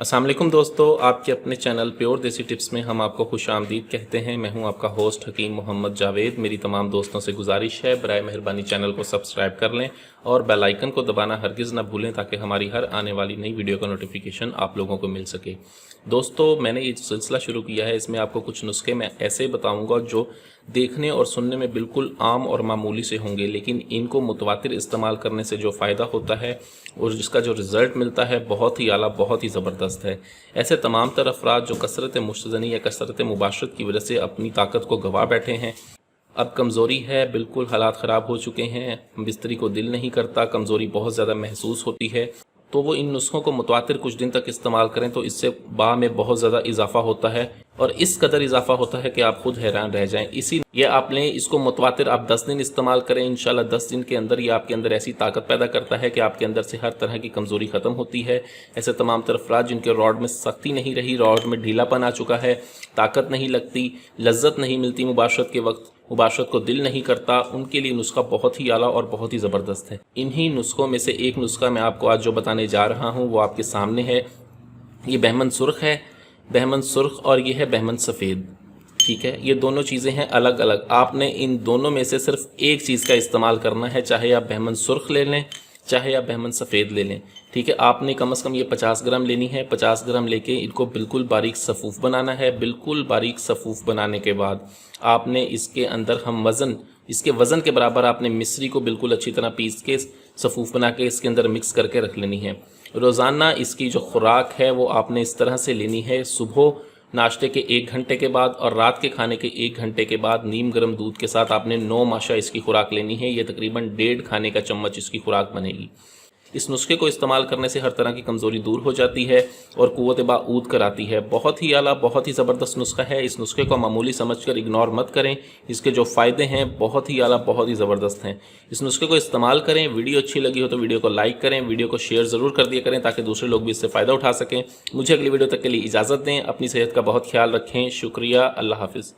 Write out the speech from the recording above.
अस्सलाम वालेकुम दोस्तों, आपके अपने चैनल प्योर देसी टिप्स में हम आपको खुश आमदीद कहते हैं। मैं हूं आपका होस्ट हकीम मोहम्मद जावेद। मेरी तमाम दोस्तों से गुजारिश है, बराए मेहरबानी चैनल को सब्सक्राइब कर लें और बेल आइकन को दबाना हरगिज़ ना भूलें ताकि हमारी हर आने वाली नई वीडियो का नोटिफिकेशन आप लोगों को मिल सके। दोस्तों, मैंने ये सिलसिला शुरू किया है, इसमें आपको कुछ नुस्खे मैं ऐसे बताऊँगा जो देखने और सुनने में बिल्कुल आम और मामूली से होंगे, लेकिन इनको मुतवातिर इस्तेमाल करने से जो फ़ायदा होता है और जिसका जो रिज़ल्ट मिलता है बहुत ही आला, बहुत ही ज़बरदस्त है। ऐसे तमाम तर अफराद जो कसरत मुश्तज़नी या कसरत मुबाशरत की वजह से अपनी ताकत को गंवा बैठे हैं, अब कमज़ोरी है, बिल्कुल हालात ख़राब हो चुके हैं, बिस्तरी को दिल नहीं करता, कमज़ोरी बहुत ज़्यादा महसूस होती है, तो वो इन नुस्खों को मुतवातिर कुछ दिन तक इस्तेमाल करें तो इससे बा में बहुत ज़्यादा इजाफा होता है और इस कदर इजाफा होता है कि आप खुद हैरान रह जाएं। इसी ये आपने इसको मुतवातिर आप 10 दिन इस्तेमाल करें, इंशाल्लाह 10 दिन के अंदर ये आपके अंदर ऐसी ताकत पैदा करता है कि आपके अंदर से हर तरह की कमज़ोरी ख़त्म होती है। ऐसे तमाम तरह अफराद जिनके रॉड में सख्ती नहीं रही, रॉड में ढीलापन आ चुका है, ताकत नहीं लगती, लज्जत नहीं मिलती मुबाशरत के वक्त, मुबाशरत को दिल नहीं करता, उनके लिए नुस्खा बहुत ही आला और बहुत ही ज़बरदस्त है। इन्हीं नुस्खों में से एक नुस्खा मैं आपको आज जो बताने जा रहा हूँ वो आपके सामने है। ये बहमन सुर्ख है, बहमन सुर्ख, और ये है बहमन सफ़ेद। ठीक है, ये दोनों चीज़ें हैं अलग अलग। आपने इन दोनों में से सिर्फ एक चीज़ का इस्तेमाल करना है, चाहे आप बहमन सुर्ख ले लें चाहे आप बहमन सफ़ेद ले लें। ठीक है, आपने कम से कम ये 50 ग्राम लेनी है। 50 ग्राम लेके इनको बिल्कुल बारीक सफ़ूफ़ बनाना है। बिल्कुल बारीक सफ़ूफ़ बनाने के बाद आपने इसके अंदर इसके वज़न के बराबर आपने मिश्री को बिल्कुल अच्छी तरह पीस के सफ़ूफ़ बना के इसके अंदर मिक्स करके रख लेनी है। रोज़ाना इसकी जो खुराक है वो आपने इस तरह से लेनी है, सुबह नाश्ते के 1 घंटे के बाद और रात के खाने के 1 घंटे के बाद नीम गर्म दूध के साथ आपने 9 माशा इसकी खुराक लेनी है। ये तकरीबन 1.5 खाने का चम्मच इसकी खुराक बनेगी। इस नुस्खे को इस्तेमाल करने से हर तरह की कमज़ोरी दूर हो जाती है और क़ुव्वत बाऊद कराती है। बहुत ही आला, बहुत ही ज़बरदस्त नुस्खा है। इस नुस्खे को मामूली समझकर इग्नोर मत करें। इसके जो फ़ायदे हैं बहुत ही आला, बहुत ही ज़बरदस्त हैं। इस नुस्खे को इस्तेमाल करें। वीडियो अच्छी लगी हो तो वीडियो को लाइक करें, वीडियो को शेयर ज़रूर कर दिया करें ताकि दूसरे लोग भी इससे फ़ायदा उठा सकें। मुझे अगली वीडियो तक के लिए इजाज़त दें। अपनी सेहत का बहुत ख्याल रखें। शुक्रिया। अल्लाह हाफ़िज़।